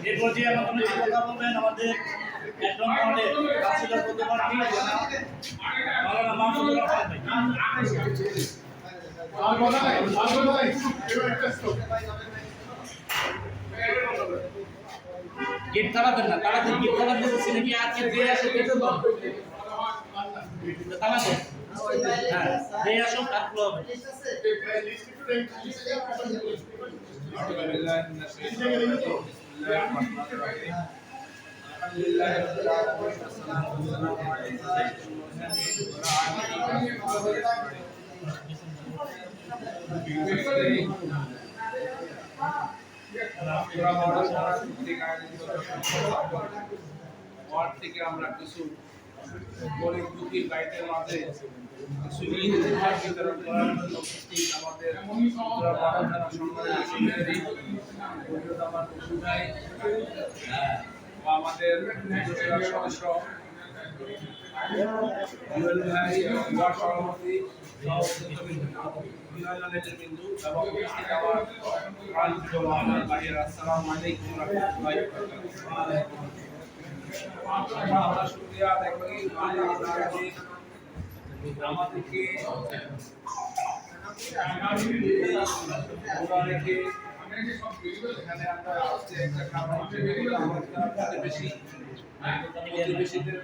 এরপর যে আমাদের কথা বলবেন আমাদের একজন আমাদের কাউন্সিলর প্রতিনিধি মাওলানা মাহমুদুর রহমান ভাই। গেট তালাবেন না, তাড়াতাড়ি গেট তালাবেন নাকি আজকে দিয়ে আসো গেট তালাবেন। হ্যাঁ দিয়ে আসো তারপর হবে। থেকে আমরা কিছু গরিব দুঃখী ভাইদের মাঝে কিছু ঈদ উপহার বিতরণ করার জন্য আমাদের আমাদের সদস্য সভাপতি নেতৃবৃন্দু এবং আমার ভাইয়ের আসসালামু আলাইকুম ওয়া রাহমাতুল্লাহি ওয়া বারাকাতুহু। আমরা শুকরিয়া আদায় করি আমাদেরকে এখানে আমরা আজকে একটা খাবার প্রতিবেশীদের